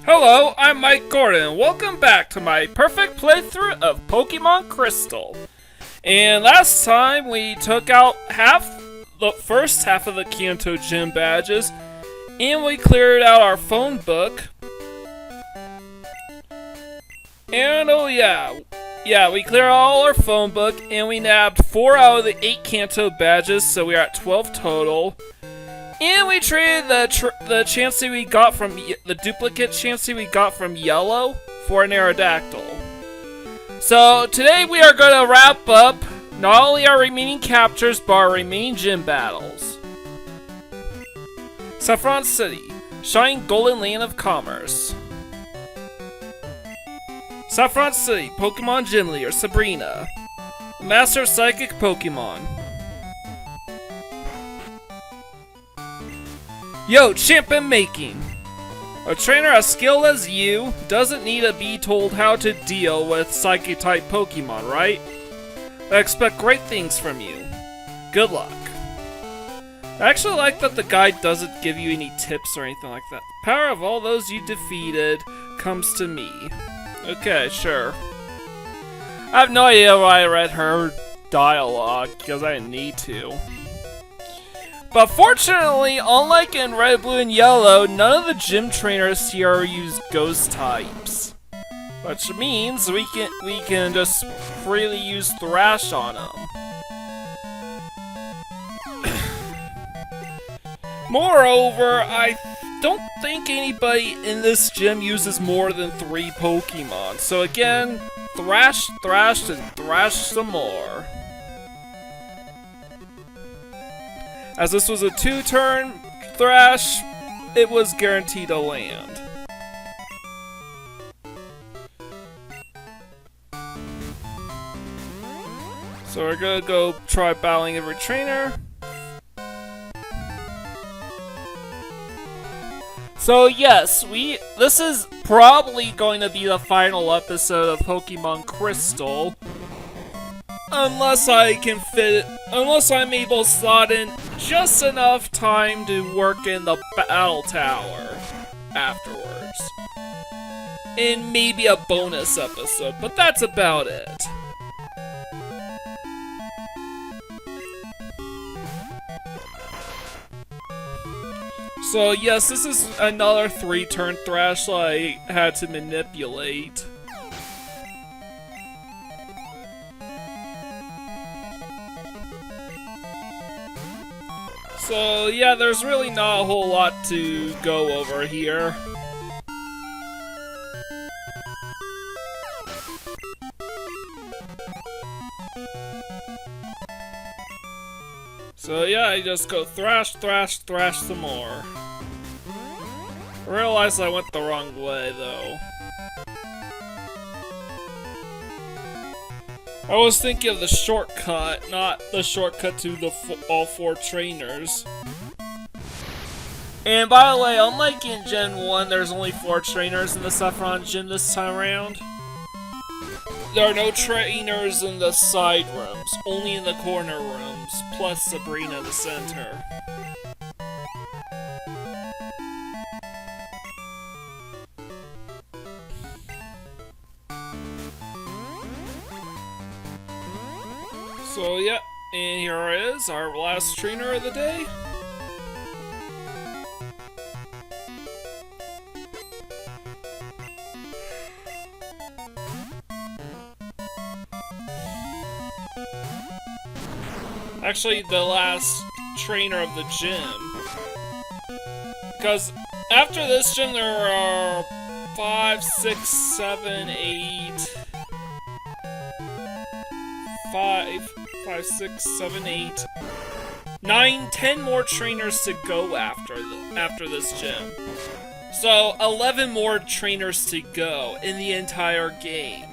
Hello, I'm Mike Gordon. Welcome back to my perfect playthrough of Pokemon Crystal. And last time we took out the first half of the Kanto Gym badges, and we cleared out our phone book. And oh yeah, we cleared all our phone book, and we nabbed 4 out of the 8 Kanto badges, so we are at 12 total. And we traded the Chansey we got from the duplicate Chansey we got from Yellow for an Aerodactyl. So today we are going to wrap up not only our remaining captures but our remaining gym battles. Saffron City, Shining Golden Land of Commerce. Saffron City, Pokemon Gym Leader Sabrina, Master of Psychic Pokemon. Yo, champion making! A trainer as skilled as you doesn't need to be told how to deal with Psychic-type Pokemon, right? I expect great things from you. Good luck. I actually like that the guide doesn't give you any tips or anything like that. The power of all those you defeated comes to me. Okay, sure. I have no idea why I read her dialogue, because I didn't need to. But fortunately, unlike in Red, Blue, and Yellow, none of the gym trainers here use ghost types. Which means we can just freely use Thrash on them. Moreover, I don't think anybody in this gym uses more than 3 Pokemon. So again, Thrash, and Thrash some more. As this was a 2-turn Thrash, it was guaranteed to land. So we're gonna go try battling every trainer. So yes, this is probably going to be the final episode of Pokemon Crystal. Unless I'm able to slot in just enough time to work in the Battle Tower afterwards. And maybe a bonus episode, but that's about it. So yes, this is another 3-turn Thrash I had to manipulate. So yeah, there's really not a whole lot to go over here. So yeah, I just go Thrash some more. I realized I went the wrong way though. I was thinking of the shortcut, not the shortcut to all 4 trainers. And by the way, unlike in Gen 1, there's only 4 trainers in the Saffron Gym this time around. There are no trainers in the side rooms, only in the corner rooms, plus Sabrina in the center. So yeah, and here is our last trainer of the day. Actually, the last trainer of the gym. Because after this gym, there are 5, 6, 7, 8... 5, 6, 7, 8, 9, 10 more trainers to go after this gym. So 11 more trainers to go in the entire game.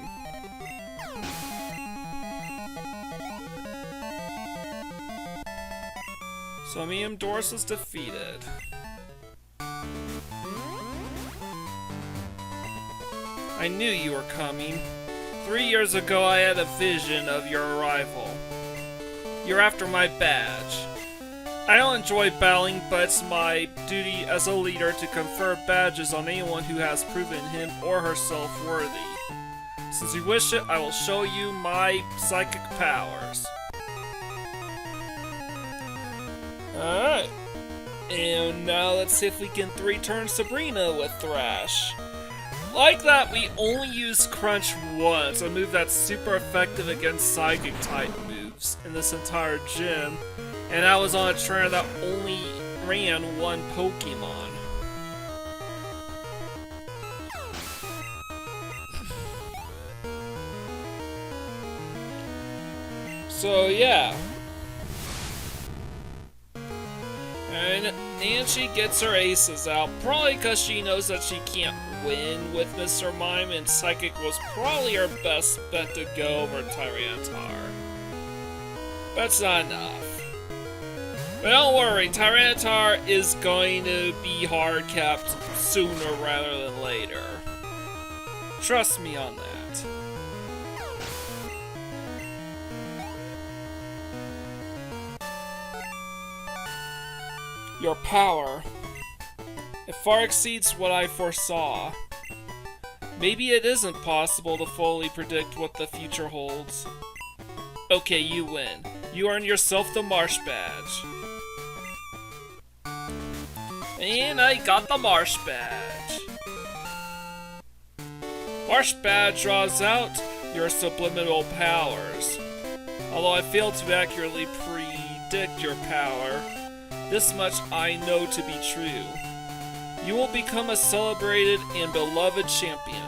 So Doris is defeated. I knew you were coming. 3 years ago I had a vision of your arrival. You're after my badge. I don't enjoy battling, but it's my duty as a leader to confer badges on anyone who has proven him or herself worthy. Since you wish it, I will show you my psychic powers. Alright. And now let's see if we can 3-turn Sabrina with Thrash. Like that, we only use Crunch once, a move that's super effective against Psychic type moves in this entire gym. And I was on a trainer that only ran one Pokemon. So yeah. And she gets her aces out, probably because she knows that she can't win with Mr. Mime, and Psychic was probably her best bet to go over Tyrannitar. That's not enough. But don't worry, Tyrannitar is going to be hard capped sooner rather than later. Trust me on that. Your power. It far exceeds what I foresaw. Maybe it isn't possible to fully predict what the future holds. Okay, you win. You earn yourself the Marsh Badge. And I got the Marsh Badge. Marsh Badge draws out your subliminal powers. Although I failed to accurately predict your power, this much I know to be true. You will become a celebrated and beloved champion.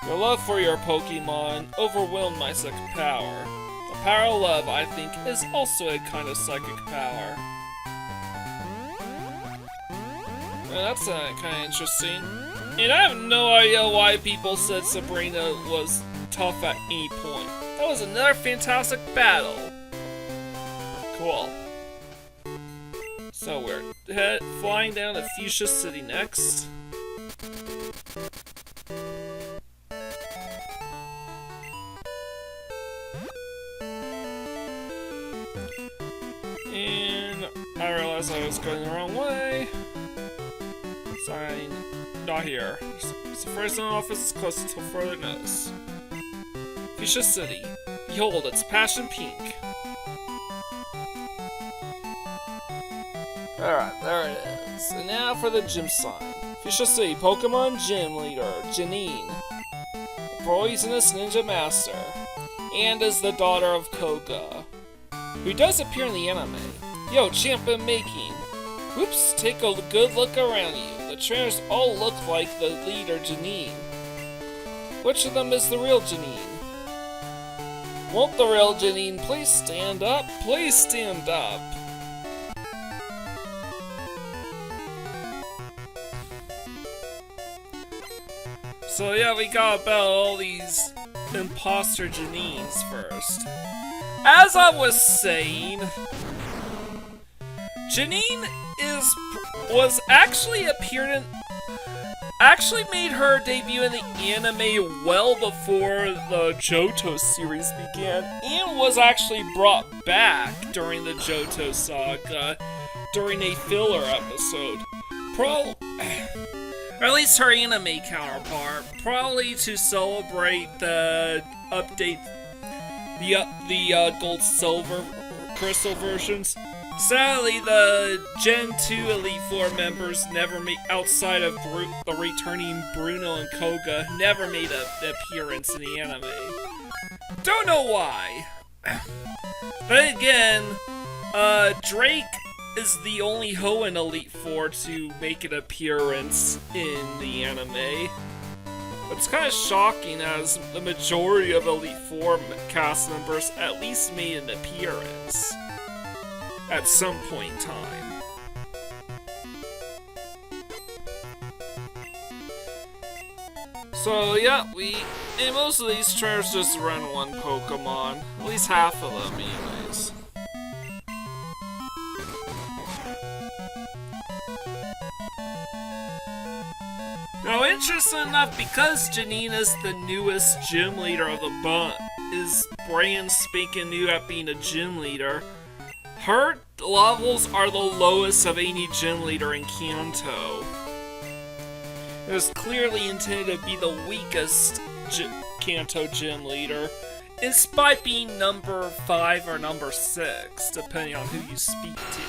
Your love for your Pokemon overwhelmed my psychic power. The power of love, I think, is also a kind of psychic power. Well, that's kind of interesting. And I have no idea why people said Sabrina was tough at any point. That was another fantastic battle. Cool. So we're flying down to Fuchsia City next. And I realized I was going the wrong way. Sign, not here. So first in office is close until further notice. Fuchsia City. Behold, it's passion pink. Alright, there it is. And now for the gym sign. Fuchsia City Pokemon Gym Leader, Janine. A poisonous ninja master. And is the daughter of Koga, who does appear in the anime. Yo, champion making. Whoops, take a good look around you. The trainers all look like the leader, Janine. Which of them is the real Janine? Won't the real Janine please stand up? Please stand up. So yeah, we gotta battle all these imposter Janines first. As I was saying, Janine was actually made her debut in the anime well before the Johto series began, and was actually brought back during the Johto saga during a filler episode. Or at least her anime counterpart, probably to celebrate the update, the Gold Silver Crystal versions. Sadly, the Gen 2 Elite Four members never made, outside of the returning Bruno and Koga, never made an appearance in the anime. Don't know why. But again, Drake is the only Hoenn Elite Four to make an appearance in the anime. It's kind of shocking as the majority of Elite Four cast members at least made an appearance at some point in time. So yeah, and most of these trainers just run one Pokemon. At least half of them anyways. Now, interesting enough, because Janine is the newest gym leader of the bunch, is brand spanking new at being a gym leader, Her levels are the lowest of any gym leader in Kanto. It was clearly intended to be the weakest Kanto gym leader, despite being number 5 or number 6, depending on who you speak to.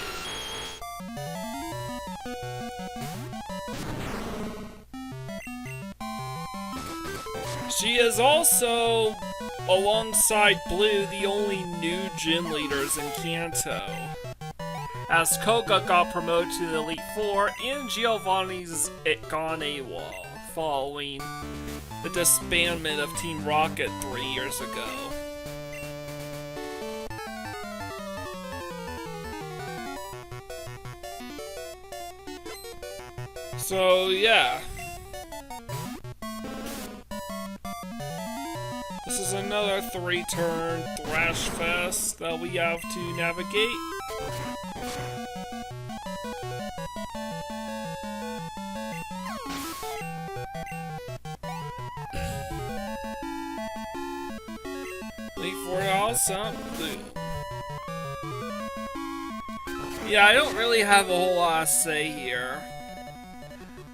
She is also, alongside Blue, the only new gym leaders in Kanto, as Koga got promoted to the Elite Four and Giovanni's gone AWOL, following the disbandment of Team Rocket 3 years ago. So, yeah. This is another 3-turn Thrash Fest that we have to navigate. Wait for it all, boom. Yeah, I don't really have a whole lot to say here.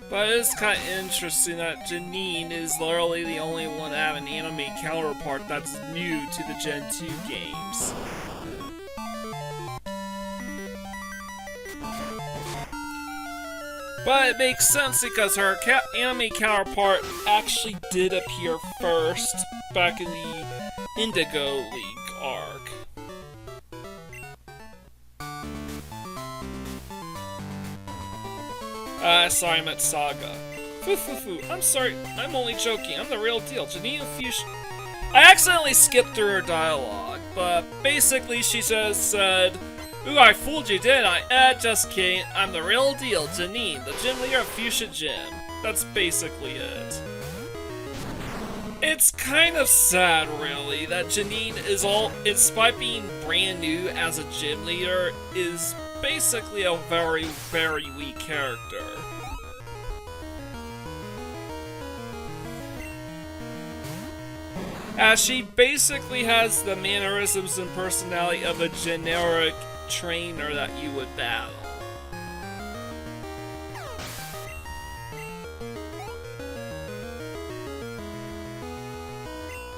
But it is kind of interesting that Janine is literally the only one to have an anime counterpart that's new to the Gen 2 games. But it makes sense because her anime counterpart actually did appear first back in the Indigo League arc. Sorry, I meant Saga. I'm sorry, I'm only joking, I'm the real deal. Janine Fuchsia. I accidentally skipped through her dialogue, but basically she just said, "Ooh, I fooled you, didn't I? Just kidding, I'm the real deal, Janine, the gym leader of Fuchsia Gym." That's basically it. It's kind of sad, really, that Janine is despite being brand new as a gym leader, is basically a very, very weak character. As she basically has the mannerisms and personality of a generic trainer that you would battle.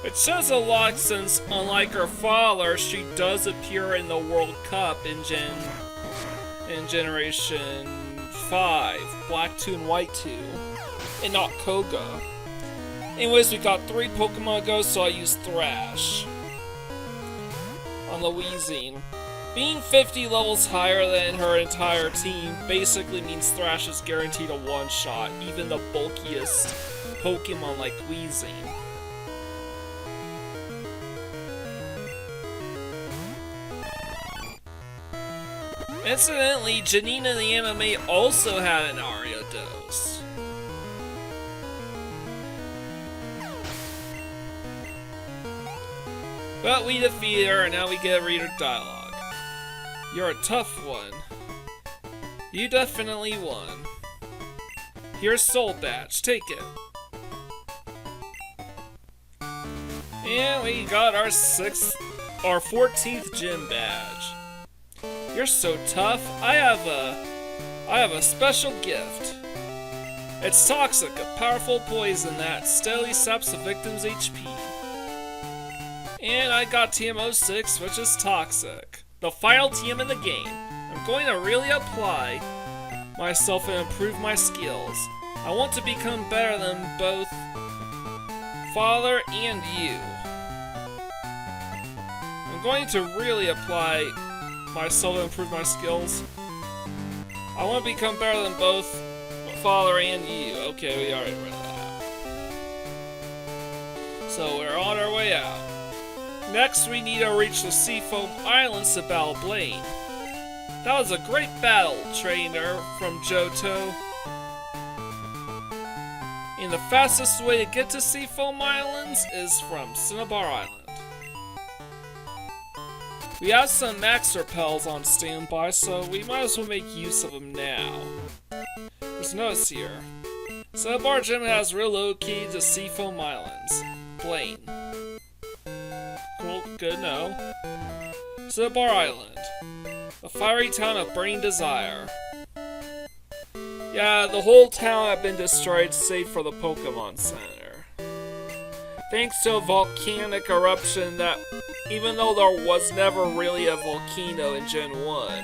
It says a lot since, unlike her father, she does appear in the World Cup in Generation 5, Black 2 and White 2, and not Koga. Anyways, we got 3 Pokemon Go, so I used Thrash on Louisine. Being 50 levels higher than her entire team basically means Thrash is guaranteed a one-shot, even the bulkiest Pokemon like Weezing. Incidentally, Janine in the anime also had an Ariados. But we defeated her, and now we get to read her dialogue. "You're a tough one. You definitely won. Here's Soul Badge, take it." And we got our 14th gym badge. "You're so tough. I have a special gift. It's toxic, a powerful poison that steadily saps the victim's HP. And I got TM06, which is toxic. The final TM in the game. I'm going to really apply myself and improve my skills. I want to become better than both father and you. I'm going to really apply myself and improve my skills. I want to become better than both father and you." Okay, we already read that. So we're on our way out. Next, we need to reach the Seafoam Islands to battle Blaine. "That was a great battle, trainer," from Johto. "And the fastest way to get to Seafoam Islands is from Cinnabar Island. We have some max repels on standby, so we might as well make use of them now. There's notes here. Cinnabar Gym has real low key to Seafoam Islands. Blaine. Cool, good to know. Cinnabar Island. The fiery town of Burning Desire. Yeah, the whole town had been destroyed save for the Pokemon Center. Thanks to a volcanic eruption that, even though there was never really a volcano in Gen 1,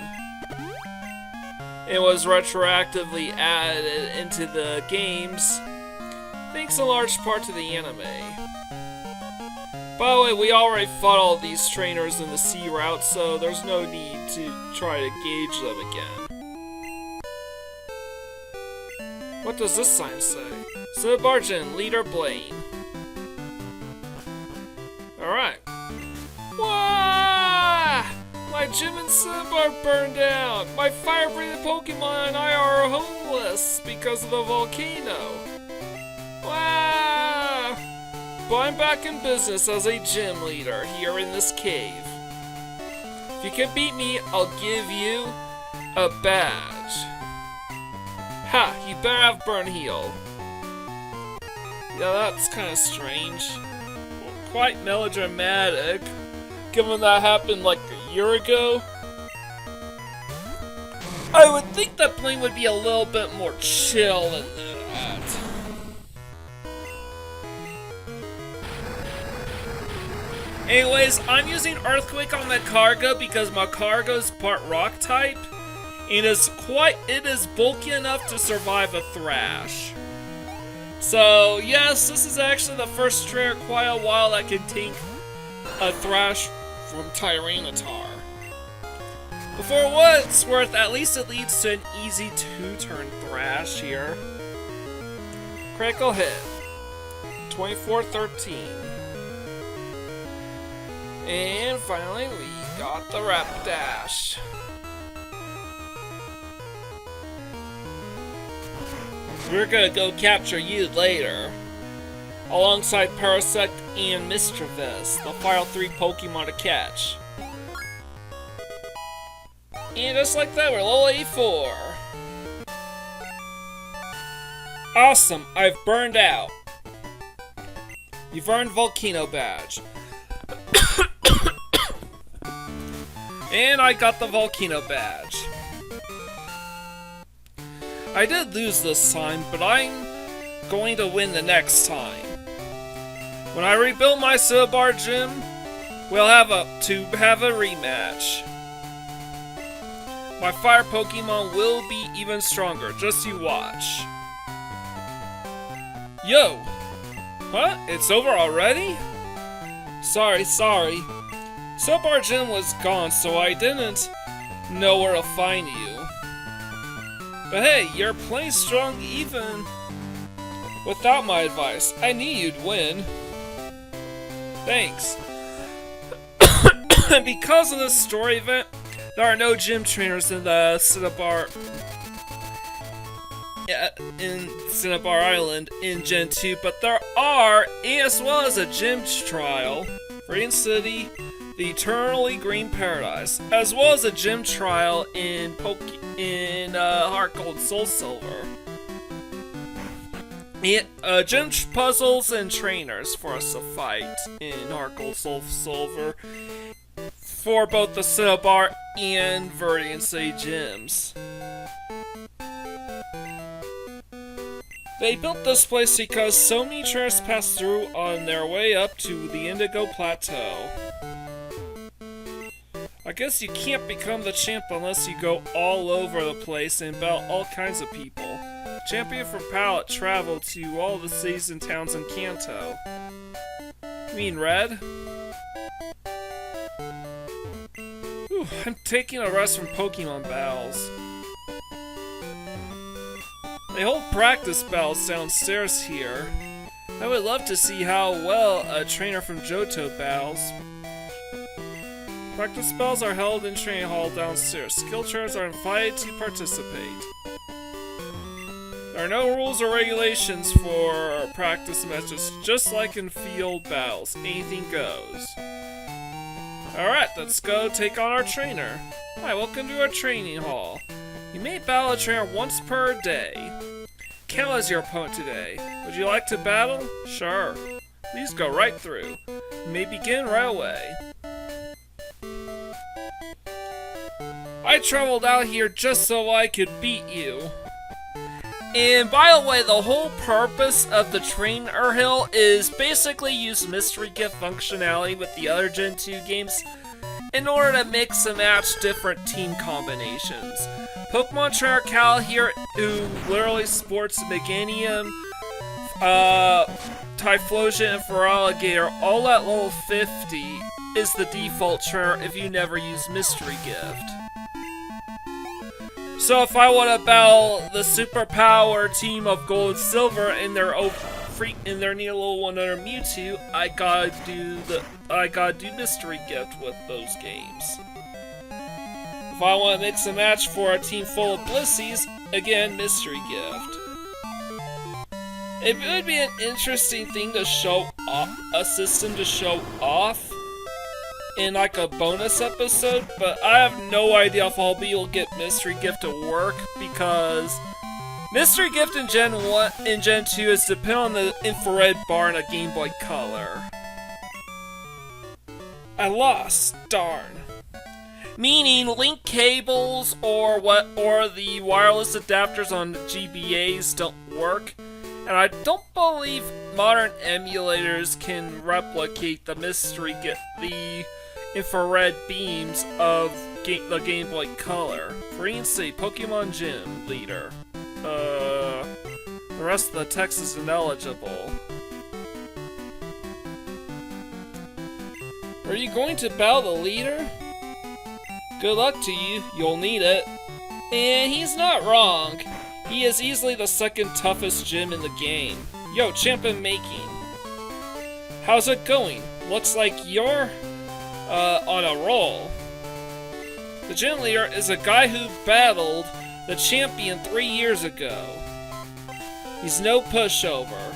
it was retroactively added into the games, thanks in large part to the anime. By the way, we already fought all these trainers in the sea route, so there's no need to try to gauge them again. What does this sign say? Cinnabar Leader Blaine. Alright. Wah! My gym and Cinnabar burned down! My fire-breathing Pokemon and I are homeless because of the volcano! Wah! But I'm back in business as a gym leader here in this cave. If you can beat me, I'll give you a badge. Ha! You better have Burn Heal. Yeah, that's kind of strange. Quite melodramatic, given that happened like a year ago. I would think that Blaine would be a little bit more chill than that. Anyways, I'm using Earthquake on Magcargo because Magcargo's part rock type, and it is bulky enough to survive a Thrash. So, yes, this is actually the first trainer in quite a while that can tank a Thrash from Tyrannitar. But for what it's worth, at least it leads to an easy 2-turn Thrash here. Critical hit. 24-13. And finally, we got the Rapidash. We're gonna go capture you later, alongside Parasect and Misdreavus, the final 3 Pokemon to catch. And just like that, we're level 84. Awesome, I've burned out. You've earned Volcano Badge. And I got the Volcano Badge. I did lose this time, but I'm going to win the next time. When I rebuild my Cinnabar gym, we'll have a rematch. My fire Pokemon will be even stronger, just you watch. Yo! Huh? It's over already? Sorry. Cinnabar gym was gone, so I didn't know where to find you. But hey, you're playing strong even without my advice. I knew you'd win. Thanks. Because of this story event, there are no gym trainers in the Cinnabar Island in Gen 2, but there are, as well as a gym trial, Radiant City, the Eternally Green Paradise, as well as a gym trial in Heart Gold Soul Silver. Gym puzzles and trainers for us to fight in Heart Gold Soul Silver for both the Cinnabar and Viridian City gyms. They built this place because so many trainers passed through on their way up to the Indigo Plateau. I guess you can't become the champ unless you go all over the place and battle all kinds of people. Champion for Palette traveled to all the cities and towns in Kanto. You mean Red? Ooh, I'm taking a rest from Pokemon battles. They hold practice battles downstairs here. I would love to see how well a trainer from Johto battles. Practice battles are held in Training Hall downstairs. Skill trainers are invited to participate. There are no rules or regulations for practice matches, just like in field battles. Anything goes. Alright, let's go take on our trainer. Hi, welcome to our training hall. You may battle a trainer once per day. Kel is your opponent today. Would you like to battle? Sure. Please go right through. You may begin right away. I traveled out here just so I could beat you. And by the way, the whole purpose of the Trainer Hill is basically use mystery gift functionality with the other Gen 2 games in order to mix and match different team combinations. Pokemon Trainer Cal here, who literally sports Meganium, Typhlosion, and Feraligatr all at level 50 is the default trainer if you never use Mystery Gift. So if I want to battle the superpower team of Gold and Silver in their near level 100 Mewtwo, I gotta do Mystery Gift with those games. If I want to mix and match for a team full of Blissies, again, Mystery Gift. It would be an interesting thing to show off, a system to show off in like a bonus episode, but I have no idea if I'll be able to get Mystery Gift to work because Mystery Gift in Gen 1 and Gen 2 is dependent on the infrared bar in a Game Boy Color. I lost, darn. Meaning link cables or the wireless adapters on GBAs don't work, and I don't believe modern emulators can replicate the infrared beams of the Game Boy Color. For instance, Pokemon Gym Leader. The rest of the text is ineligible. Are you going to battle the leader? Good luck to you, you'll need it. And he's not wrong. He is easily the second toughest gym in the game. Yo, champion making. How's it going? Looks like you're on a roll. The gym leader is a guy who battled the champion 3 years ago. He's no pushover.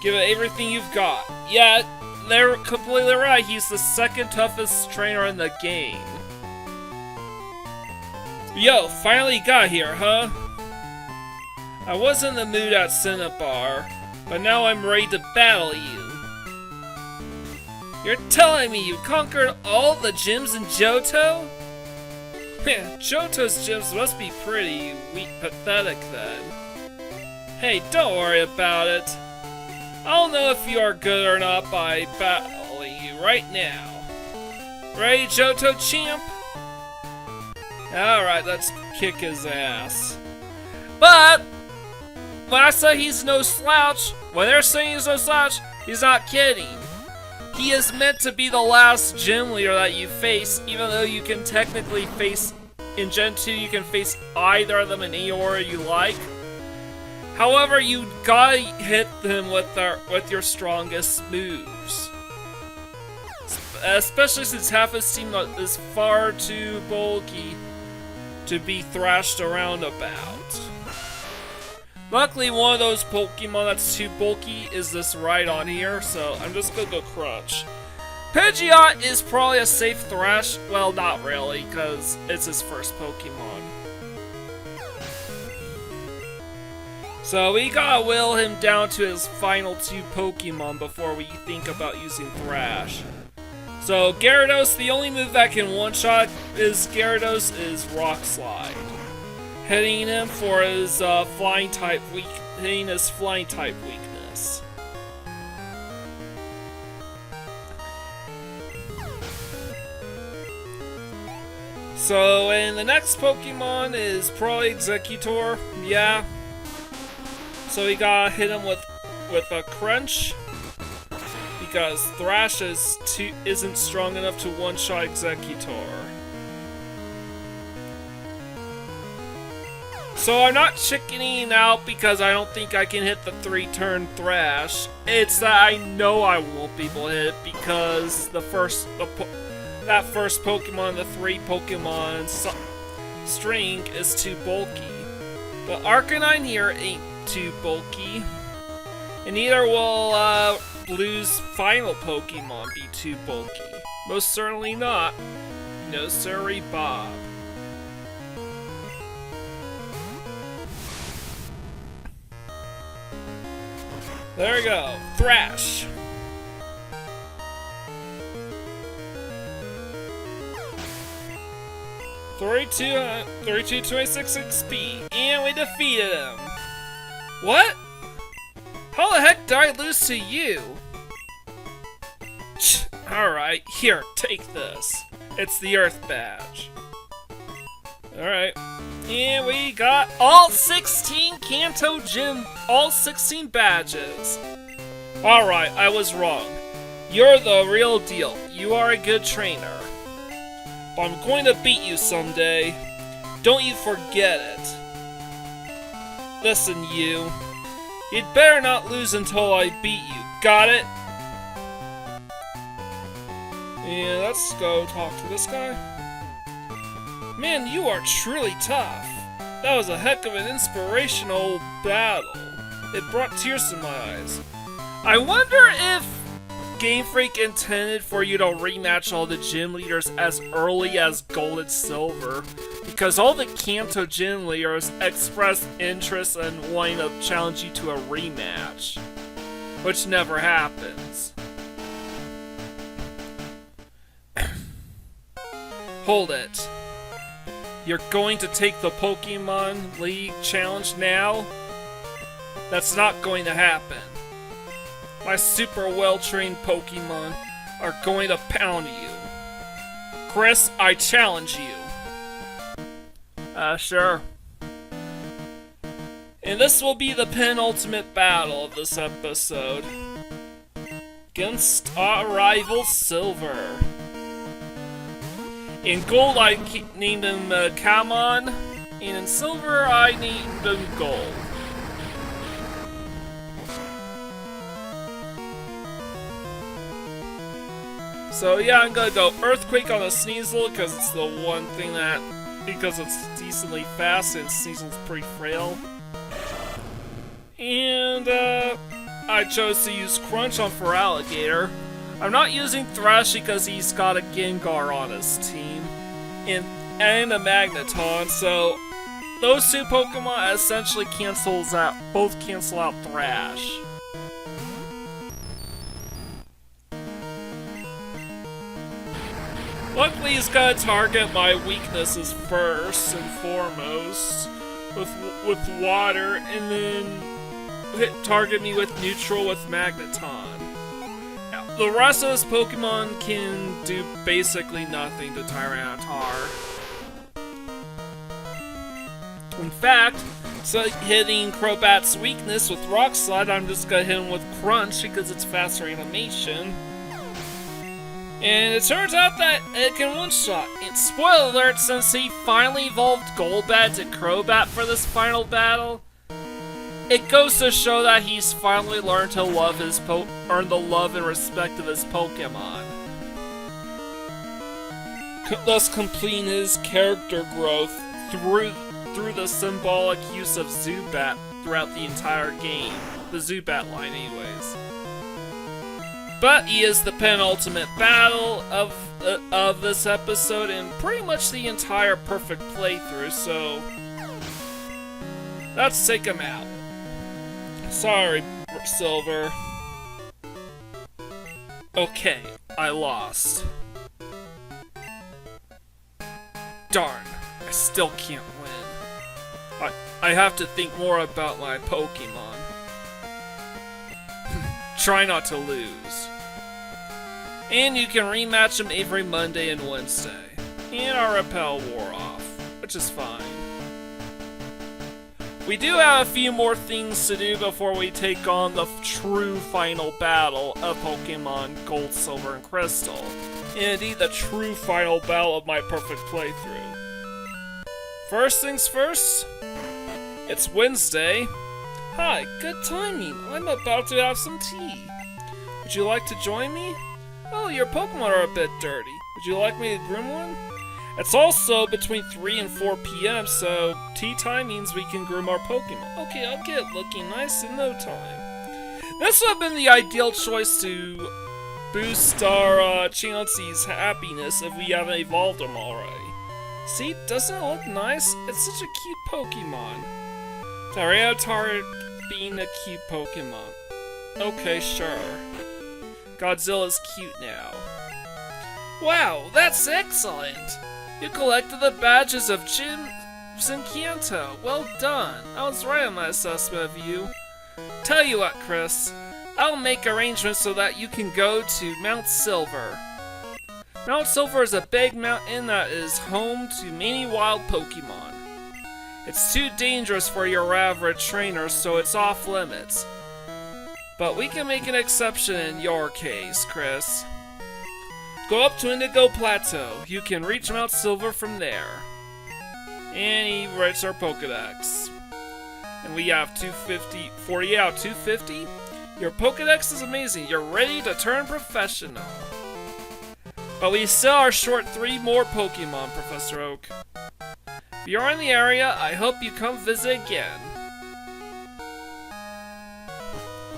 Give it everything you've got. Yeah, they're completely right. He's the second toughest trainer in the game. Yo, finally got here, huh? I was in the mood at Cinnabar, but now I'm ready to battle you. You're telling me you conquered all the gyms in Johto? Johto's gyms must be pretty pathetic then. Hey, don't worry about it. I'll know if you are good or not by battling you right now. Ready, Johto champ? Alright, let's kick his ass. But when I say he's no slouch, when they're saying he's no slouch, he's not kidding. He is meant to be the last gym leader that you face, even though you can technically face, in Gen 2, you can face either of them in any order you like. However, you gotta hit them with your strongest moves. Especially since half his team is far too bulky to be thrashed around about. Luckily, one of those Pokemon that's too bulky is this Rhydon here, so I'm just gonna go Crunch. Pidgeot is probably a safe thrash. Well, not really, because it's his first Pokemon. So we gotta will him down to his final 2 Pokemon before we think about using Thrash. So Gyarados, the only move that can one-shot Gyarados is Rock Slide. Hitting him for his flying type weakness. So, and the next Pokemon is probably Executor. Yeah. So we gotta hit him with a Crunch, because Thrash isn't strong enough to one-shot Executor. So I'm not chickening out because I don't think I can hit the 3-turn Thrash. It's that I know I won't be able to hit it because that first Pokemon, the 3 Pokemon string, is too bulky. But Arcanine here ain't too bulky, and neither will Blue's final Pokemon be too bulky. Most certainly not. No siree, Bob. There we go. Thrash. 3226 XP, and we defeated him. What? How the heck did I lose to you? Alright, here, take this. It's the Earth Badge. Alright. And we got all 16 Kanto Gym, all 16 badges. Alright, I was wrong. You're the real deal. You are a good trainer. But I'm going to beat you someday. Don't you forget it. Listen, you. You'd better not lose until I beat you. Got it? Yeah, let's go talk to this guy. Man, you are truly tough. That was a heck of an inspirational battle. It brought tears to my eyes. I wonder if Game Freak intended for you to rematch all the gym leaders as early as Gold and Silver, because all the Kanto gym leaders expressed interest in wanting to challenge you to a rematch, which never happens. Hold it. You're going to take the Pokemon League challenge now? That's not going to happen. My super well-trained Pokemon are going to pound you. Chris, I challenge you. Sure. And this will be the penultimate battle of this episode. Against our rival Silver. In Gold, I named him Kamon, and in Silver, I named him Gold. So yeah, I'm gonna go Earthquake on a Sneasel, because it's the one thing because it's decently fast and Sneasel's pretty frail. And I chose to use Crunch on Feraligatr. I'm not using Thresh because he's got a Gengar on his team, and a Magneton, so those two Pokemon essentially both cancel out Thrash. Luckily, he's gonna target my weaknesses first and foremost with water, and then target me with neutral with Magneton. The rest of this Pokemon can do basically nothing to Tyrannitar. In fact, so hitting Crobat's weakness with Rock Slide, I'm just gonna hit him with Crunch because it's faster animation. And it turns out that it can one-shot. And spoiler alert, since he finally evolved Golbat to Crobat for this final battle, it goes to show that he's finally learned to love earn the love and respect of his Pokemon. Thus completing his character growth through the symbolic use of Zubat throughout the entire game. The Zubat line anyways. But he is the penultimate battle of this episode and pretty much the entire perfect playthrough, so let's take him out. Sorry, Silver. Okay, I lost. Darn, I still can't win. I have to think more about my Pokemon. Try not to lose. And you can rematch them every Monday and Wednesday. And our repel wore off, which is fine. We do have a few more things to do before we take on the true final battle of Pokemon Gold, Silver, and Crystal. And indeed, the true final battle of my perfect playthrough. First things first, it's Wednesday. Hi, good timing. I'm about to have some tea. Would you like to join me? Oh, your Pokemon are a bit dirty. Would you like me to groom one? It's also between 3 and 4 p.m., so tea time means we can groom our Pokemon. Okay, I'll get looking nice in no time. This would have been the ideal choice to boost our Chansey's happiness if we haven't evolved them already. See, doesn't it look nice? It's such a cute Pokemon. Tyrannitar being a cute Pokemon. Okay, sure. Godzilla's cute now. Wow, that's excellent! You collected the badges of gyms in Kanto. Well done. I was right on my assessment of you. Tell you what, Chris. I'll make arrangements so that you can go to Mount Silver. Mount Silver is a big mountain that is home to many wild Pokemon. It's too dangerous for your average trainer, so it's off limits. But we can make an exception in your case, Chris. Go up to Indigo Plateau. You can reach Mount Silver from there. And he writes our Pokedex. And we have 250, 40 out of 250. Your Pokedex is amazing. You're ready to turn professional. But we still are short 3 more Pokemon, Professor Oak. If you're in the area, I hope you come visit again.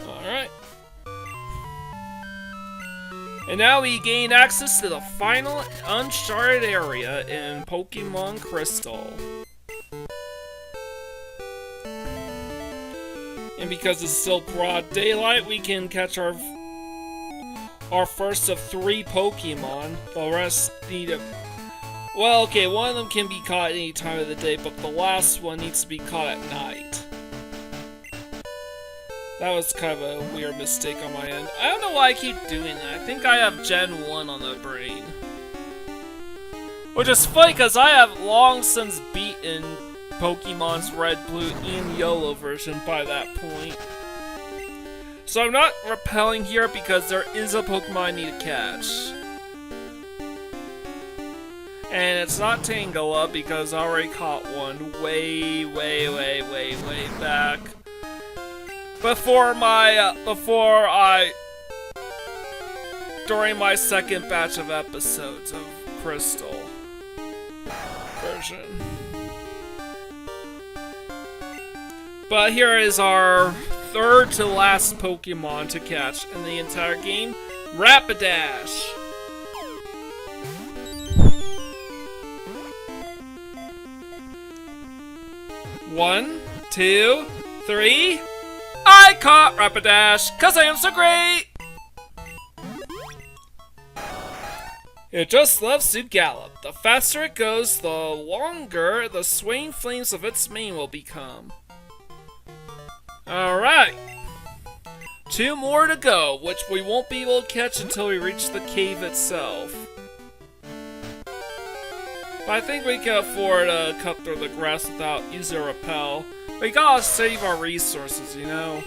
Alright. And now we gain access to the final uncharted area in Pokemon Crystal. And because it's still broad daylight, we can catch our first of 3 Pokemon. The rest need to... Well, okay, one of them can be caught any time of the day, but the last one needs to be caught at night. That was kind of a weird mistake on my end. I don't know why I keep doing that. I think I have Gen 1 on the brain. Which is funny, because I have long since beaten Pokemon's Red, Blue, and Yellow version by that point. So I'm not repelling here because there is a Pokemon I need to catch. And it's not Tangela because I already caught one way back. During my second batch of episodes of Crystal version. But here is our third to last Pokemon to catch in the entire game, Rapidash. One, two, three. I caught Rapidash, 'cause I am so great! It just loves to gallop. The faster it goes, the longer the swaying flames of its mane will become. Alright. 2 more to go, which we won't be able to catch until we reach the cave itself. But I think we can afford to cut through the grass without using a repel. We gotta save our resources, you know?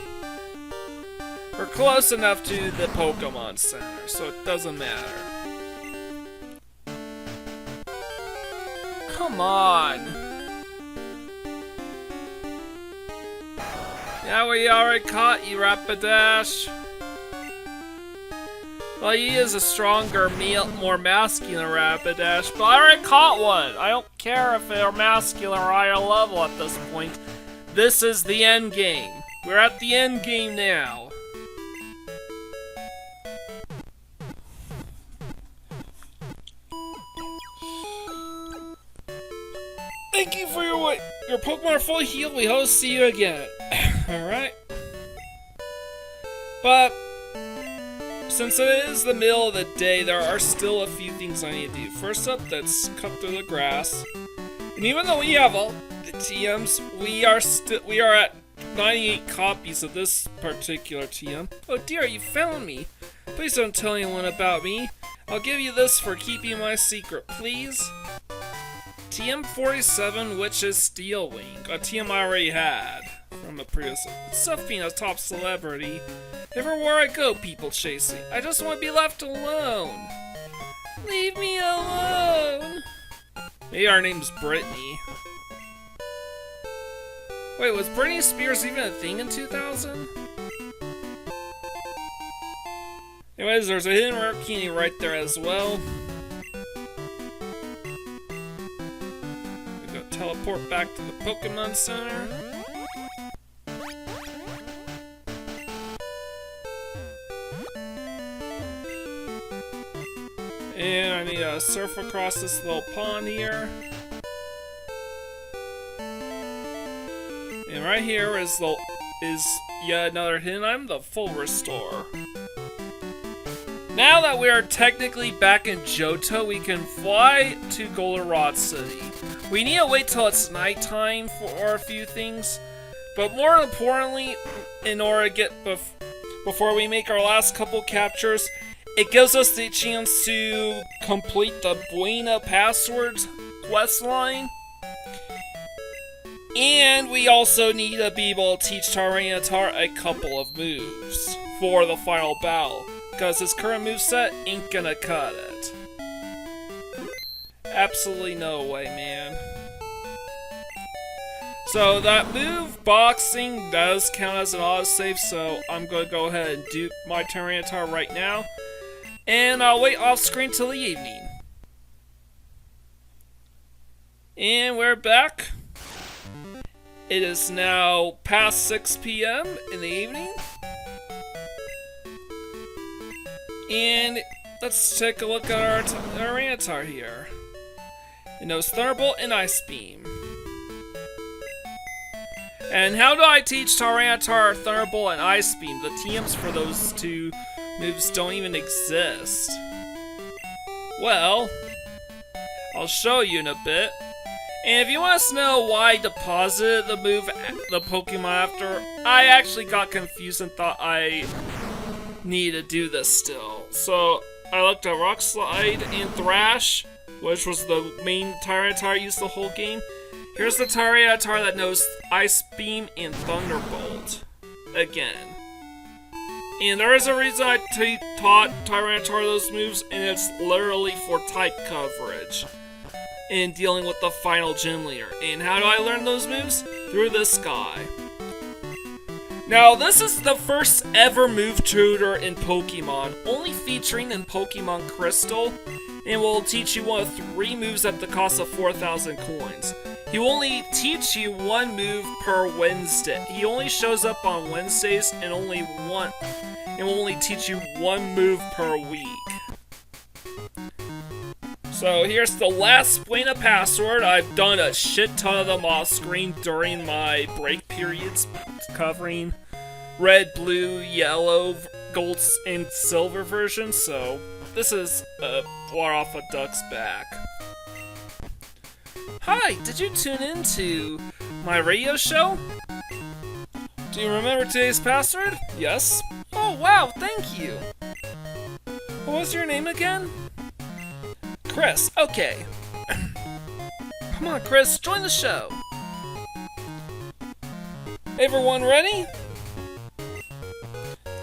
We're close enough to the Pokemon Center, so it doesn't matter. Come on! Yeah, we already caught you, Rapidash. Well, he is a stronger, more masculine Rapidash, but I already caught one! I don't care if they're masculine or higher level at this point. This is the end game. We're at the end game now. Thank you for your wait. Your Pokemon are fully healed. We hope to see you again. Alright. But since it is the middle of the day, there are still a few things I need to do. First up, let's cut through the grass. And even though we have all the TMs, we are at 98 copies of this particular TM. Oh dear, you found me. Please don't tell anyone about me. I'll give you this for keeping my secret, please. TM47, which is Steel Wing, a TM I already had from a previous. It's tough being a top celebrity. Everywhere I go, people chase me. I just want to be left alone. Leave me alone. Maybe our name's Brittany. Wait, was Britney Spears even a thing in 2000? Anyways, there's a hidden rare bikini right there as well. We go teleport back to the Pokemon Center. And I need to surf across this little pond here. And right here is yet another hidden item, the Full Restore. Now that we are technically back in Johto, we can fly to Goldenrod City. We need to wait till it's nighttime for a few things, but more importantly, in order to get before we make our last couple captures, it gives us the chance to complete the Buena passwords quest line. And we also need to be able to teach Tyrannitar a couple of moves for the final battle, because his current moveset ain't gonna cut it. Absolutely no way, man. So that move boxing does count as an autosave, so I'm gonna go ahead and dupe my Tyrannitar right now. And I'll wait off screen till the evening. And we're back. It is now past 6 p.m. in the evening. And let's take a look at our Tyrannitar here. It knows Thunderbolt and Ice Beam. And how do I teach Tyrannitar Thunderbolt and Ice Beam? The TMs for those two moves don't even exist. Well, I'll show you in a bit. And if you want to know why I deposited the Pokemon after, I actually got confused and thought I needed to do this still. So I looked at Rock Slide and Thrash, which was the main Tyrannitar I used the whole game. Here's the Tyrannitar that knows Ice Beam and Thunderbolt again. And there is a reason I taught Tyrannitar those moves, and it's literally for type coverage in dealing with the final gym leader. And how do I learn those moves? Through this guy. Now, this is the first ever Move Tutor in Pokemon, only featuring in Pokemon Crystal, and will teach you one of 3 moves at the cost of 4,000 coins. He will only teach you 1 move per Wednesday. He only shows up on Wednesdays and will only teach you 1 move per week. So here's the last Buena password. I've done a shit ton of them off screen during my break periods, covering red, blue, yellow, gold, and silver versions, so this is water off a duck's back. Hi, did you tune in to my radio show? Do you remember today's password? Yes? Oh wow, thank you! What was your name again? Chris, okay. Come on, Chris, join the show. Everyone ready?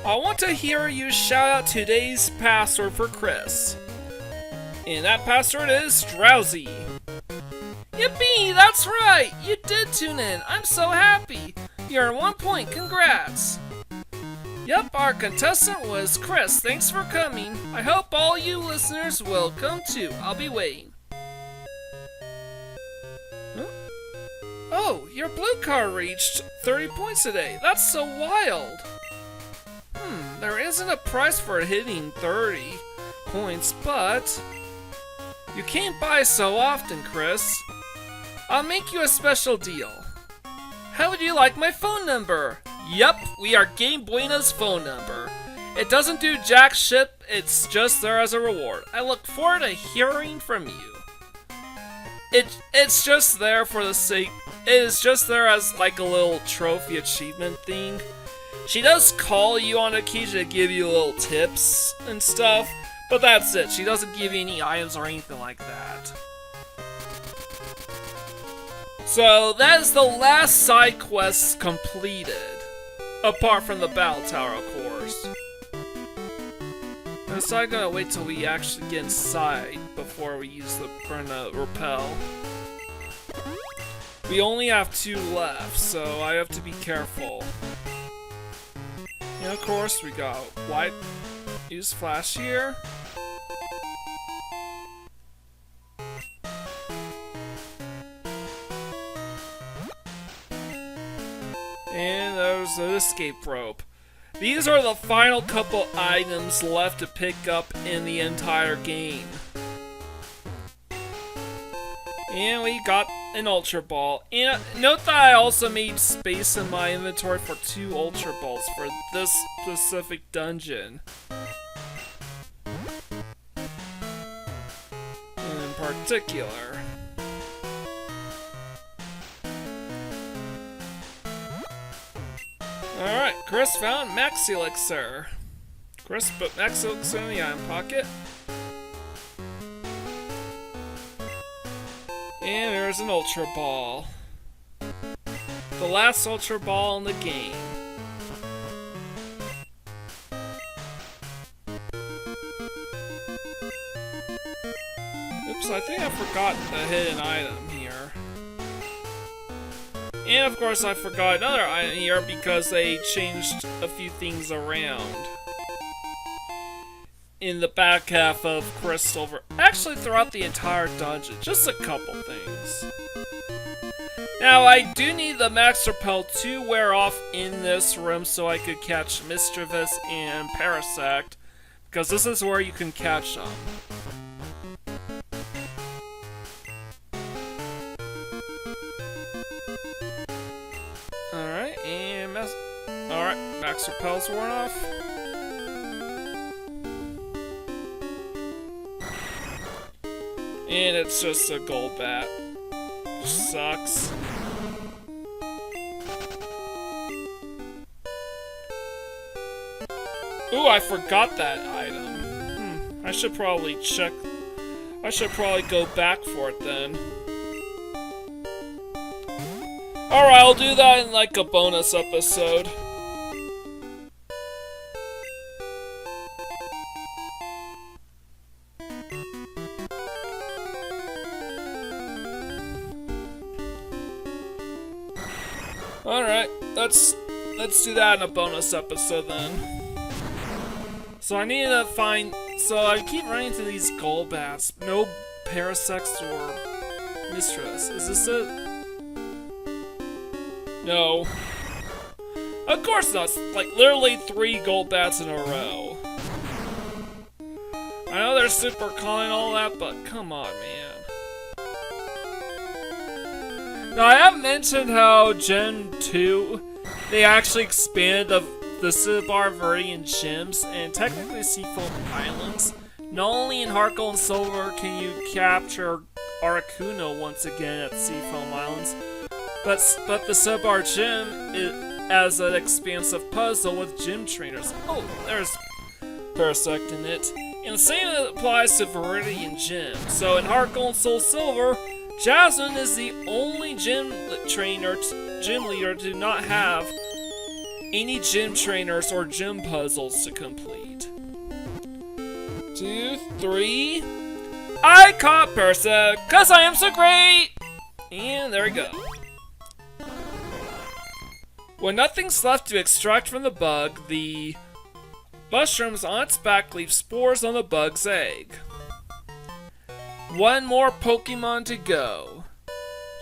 I want to hear you shout out today's password for Chris. And that password is Drowsy. Yippee, that's right! You did tune in. I'm so happy. You're on 1 point, congrats. Yep, our contestant was Chris. Thanks for coming. I hope all you listeners will come too. I'll be waiting. Huh? Oh, your blue card reached 30 points today. That's so wild. There isn't a prize for hitting 30 points, but you can't buy so often, Chris. I'll make you a special deal. How would you like my phone number? Yup, we are Game Buena's phone number. It doesn't do jack shit, it's just there as a reward. I look forward to hearing from you. It's just there for the sake, it is just there as like a little trophy achievement thing. She does call you on occasion to give you little tips and stuff, but that's it. She doesn't give you any items or anything like that. So that is the last side quest completed. Apart from the Battle Tower, of course. So I'm gonna wait till we actually get inside before we use the Buena Repel. We only have 2 left, so I have to be careful. And of course, we got White use Flash here. And there's an escape rope. These are the final couple items left to pick up in the entire game. And we got an Ultra Ball. And note that I also made space in my inventory for 2 Ultra Balls for this specific dungeon. particular. Alright, Chris found Max Elixir. Chris put Max Elixir in the item pocket. And there's an Ultra Ball. The last Ultra Ball in the game. Oops, I think I forgot the hidden item here. And of course I forgot another item here because they changed a few things around in the back half of Crystal. Actually throughout the entire dungeon, just a couple things. Now I do need the Max Repel to wear off in this room so I could catch Misdreavus and Parasect, because this is where you can catch them. Alright, and Max Repel's worn off. And it's just a gold bat. Which sucks. Ooh, I forgot that item. I should probably check. I should probably go back for it then. Alright, I'll do that in like a bonus episode. Alright, let's do that in a bonus episode then. So I need to find... So I keep running into these gold bats. No Parasects or Misdreavus. Is this it? No. Of course not. It's like literally 3 gold bats in a row. I know they're super common and all that, but come on, man. Now, I have mentioned how Gen 2, they actually expanded the Cinnabar Viridian gyms, and technically Seafoam Islands. Not only in Heart Gold and Silver can you capture Articuno once again at Seafoam Islands, but the Cinnabar gym as an expansive puzzle with gym trainers. Oh, there's Parasect in it. And the same applies to Viridian Gym. So in Heart Gold and Soul Silver, Jasmine is the only gym leader to not have any gym trainers or gym puzzles to complete. 2, 3. I caught Parasect, 'cause I am so great! And there we go. When nothing's left to extract from the bug, the mushrooms on its back leave spores on the bug's egg. One more Pokemon to go.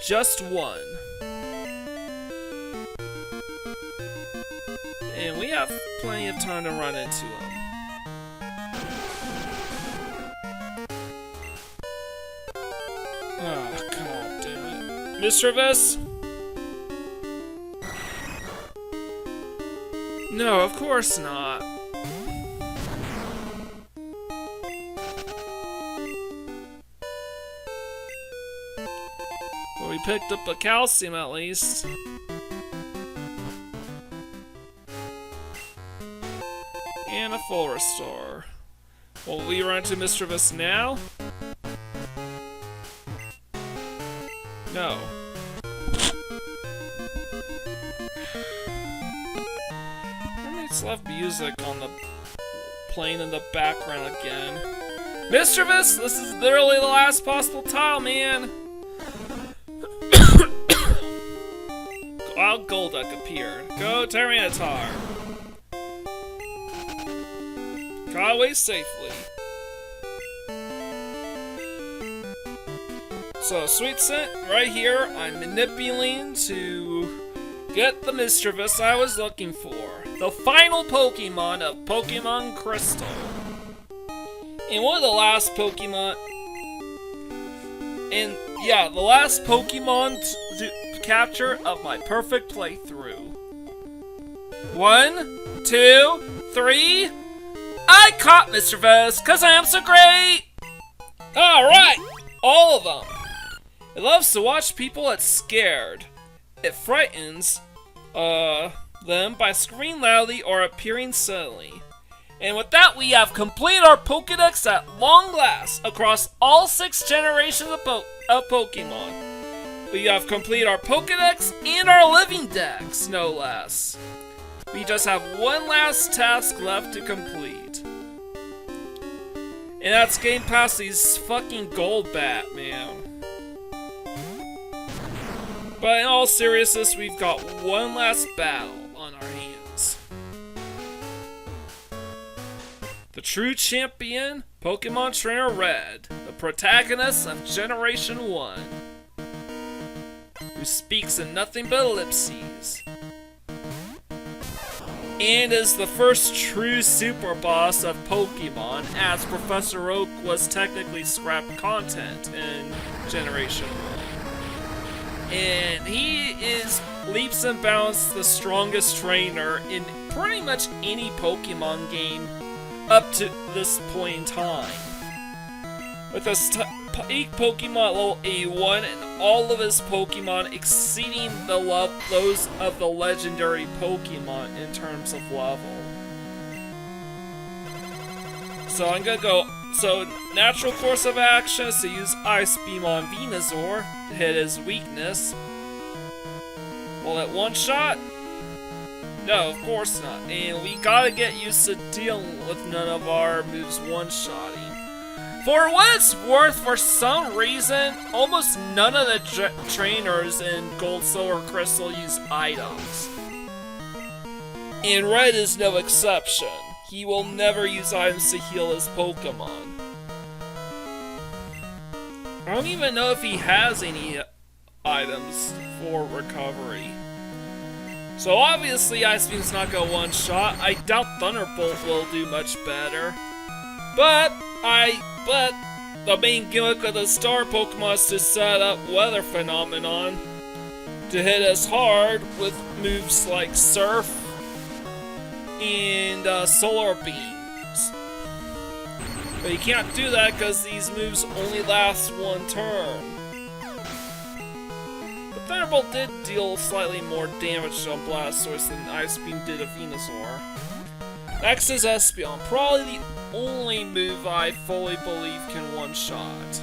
Just one. And we have plenty of time to run into him. Oh, god damn it. Misdreavus? No, of course not. Well, we picked up a calcium at least. And a full restore. Will we run into Misdreavus now? No. Let's love music on the playing in the background again. Misdreavus, this is literally the last possible tile, man. Wild Golduck appeared. Go Tyrannitar. Got away safely. So, Sweet Scent, right here, I'm manipulating to get the Misdreavus I was looking for. The final Pokemon of Pokemon Crystal. And one of the last Pokemon... And, yeah, the last Pokemon to capture of my perfect playthrough. 1, 2, 3... I caught Misdreavus, 'cause I am so great! Alright! All of them! It loves to watch people get scared. It frightens them by screaming loudly or appearing suddenly. And with that, we have completed our Pokédex at long last across all 6 generations of Pokemon. We have completed our Pokédex and our Living Dex, no less. We just have one last task left to complete. And that's getting past these fucking Golbat, man. But in all seriousness, we've got one last battle on our hands. The true champion, Pokemon Trainer Red, the protagonist of Generation 1, who speaks in nothing but ellipses, and is the first true super boss of Pokemon, as Professor Oak was technically scrapped content in Generation 1. And he is leaps and bounds the strongest trainer in pretty much any Pokemon game up to this point in time. With his peak Pokemon level 81 and all of his Pokemon exceeding those of the legendary Pokemon in terms of level. So I'm gonna go, natural course of action is to use Ice Beam on Venusaur to hit his weakness. Will it one shot? No, of course not. And we gotta get used to dealing with none of our moves one-shotting. For what it's worth, for some reason, almost none of the trainers in Gold, Silver, Crystal use items. And Red is no exception. He will never use items to heal his Pokemon. I don't even know if he has any items for recovery. So obviously Ice Beam's not gonna one-shot. I doubt Thunderbolt will do much better. But the main gimmick of the Star Pokemon is to set up Weather Phenomenon to hit us hard with moves like Surf and Solar Beams. But you can't do that because these moves only last one turn. Thunderbolt did deal slightly more damage on Blastoise than Ice Beam did to Venusaur. Next is Espeon, probably the only move I fully believe can one-shot.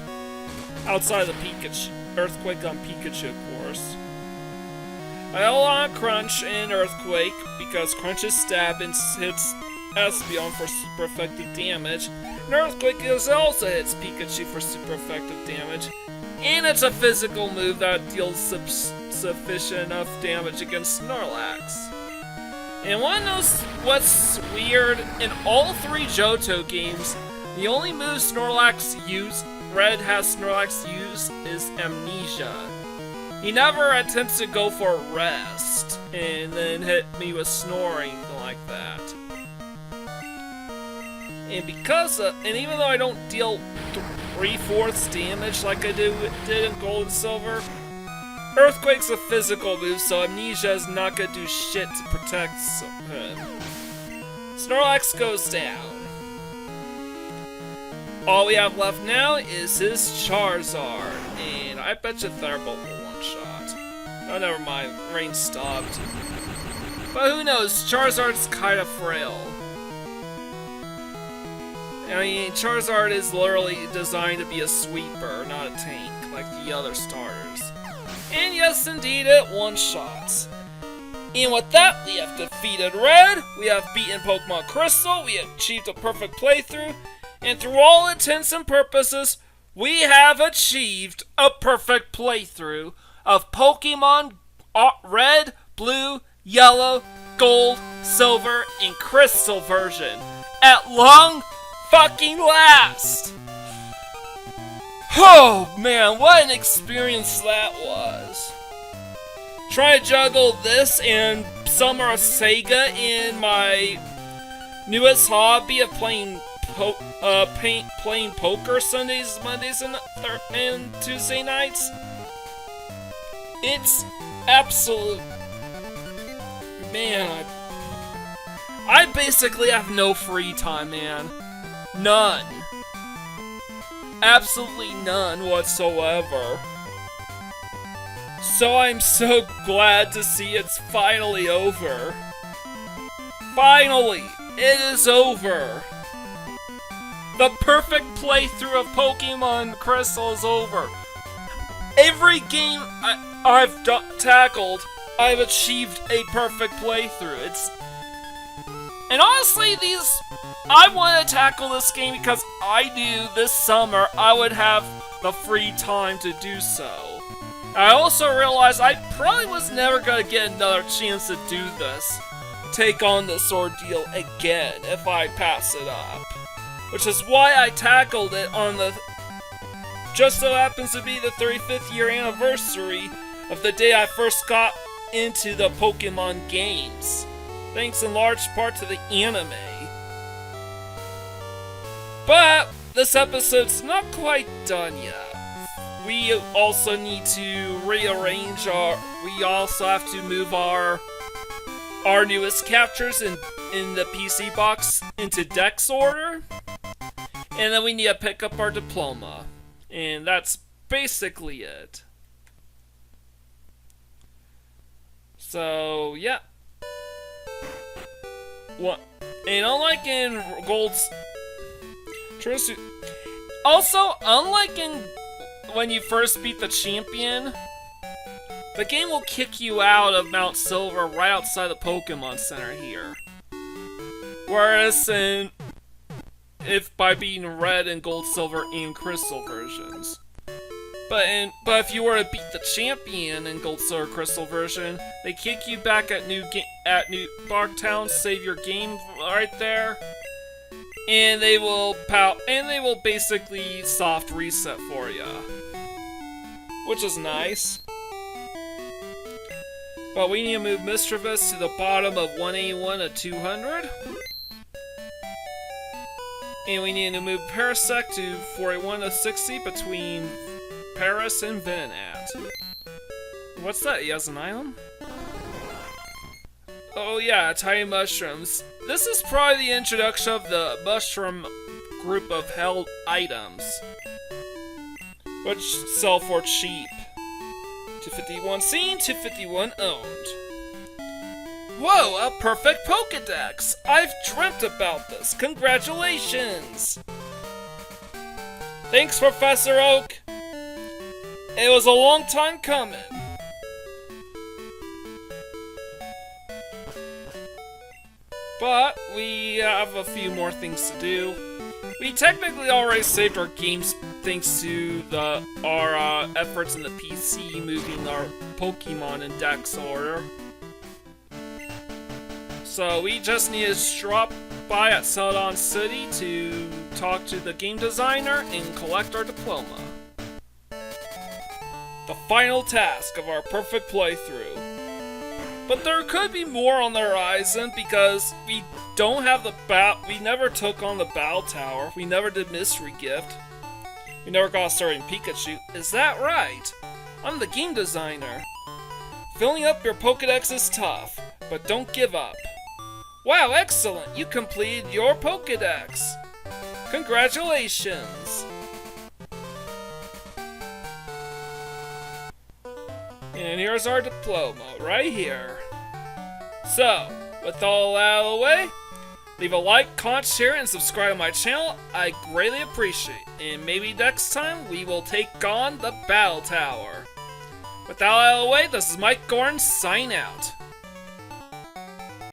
Outside of the Pikachu, Earthquake on Pikachu, of course. I hold on Crunch and Earthquake because Crunch's stab and hits Espeon for super effective damage, and Earthquake also hits Pikachu for super effective damage. And it's a physical move that deals sufficient enough damage against Snorlax. And wanna know what's weird? In all 3 Johto games, the only move Red has Snorlax use is Amnesia. He never attempts to go for Rest, and then hit me with Snore or anything like that. And even though I don't deal 3/4 damage like I did in Gold and Silver, Earthquake's a physical move, so Amnesia is not gonna do shit to protect him. Snorlax goes down. All we have left now is his Charizard, and I bet you Thunderbolt will one-shot. Oh, never mind, rain stopped. But who knows, Charizard's kinda frail. I mean, Charizard is literally designed to be a sweeper, not a tank, like the other starters. And yes, indeed, it one-shots. And with that, we have defeated Red, we have beaten Pokemon Crystal, we have achieved a perfect playthrough, and through all intents and purposes, we have achieved a perfect playthrough of Pokemon Red, Blue, Yellow, Gold, Silver, and Crystal version. At long fucking last! Oh man, what an experience that was. Try to juggle this and Summer of Sega in my newest hobby of playing poker Sundays, Mondays, and Tuesday nights. It's absolute... Man, I basically have no free time, man. None. Absolutely none whatsoever. So I'm so glad to see it's finally over. Finally, it is over. The perfect playthrough of Pokemon Crystal is over. Every game I've tackled, I've achieved a perfect playthrough. And honestly, I want to tackle this game because I knew this summer I would have the free time to do so. I also realized I probably was never going to get another chance to do this. Take on this ordeal again if I pass it up. Which is why I tackled it on the... just so happens to be the 35th year anniversary of the day I first got into the Pokemon games. Thanks in large part to the anime. But this episode's not quite done yet. We also need to rearrange we also have to move our newest captures in the PC box into Dex order. And then we need to pick up our Diploma. And that's basically it. So, yeah. And unlike in Gold's... Also, unlike in when you first beat the champion, the game will kick you out of Mount Silver right outside the Pokemon Center here. Whereas if by beating Red and Gold, Silver, and Crystal versions. But if you were to beat the champion in Gold, Silver, Crystal version, they kick you back at New Barktown, save your game right there, and they will basically soft reset for you, which is nice. But we need to move Misdreavus to the bottom of 181 to 200. And we need to move Parasect to 41 to 60 between Paris and Venonat. What's that? He has an item? Oh yeah, tiny mushrooms. This is probably the introduction of the mushroom group of held items, which sell for cheap. 251 seen, 251 owned. Whoa, a perfect Pokédex! I've dreamt about this. Congratulations! Thanks, Professor Oak. It was a long time coming. But we have a few more things to do. We technically already saved our games thanks to our efforts in the PC moving our Pokemon in Dex order. So we just need to drop by at Celadon City to talk to the game designer and collect our Diploma. The final task of our perfect playthrough. But there could be more on the horizon because we don't have we never took on the Battle Tower. We never did Mystery Gift. We never got started in Pikachu. Is that right? I'm the game designer. Filling up your Pokédex is tough, but don't give up. Wow, excellent! You completed your Pokédex! Congratulations! And here's our Diploma, right here. So, with all out of the way, leave a like, comment, share, and subscribe to my channel. I greatly appreciate it. And maybe next time, we will take on the Battle Tower. With all out of the way, this is Mike Gorn, signing out.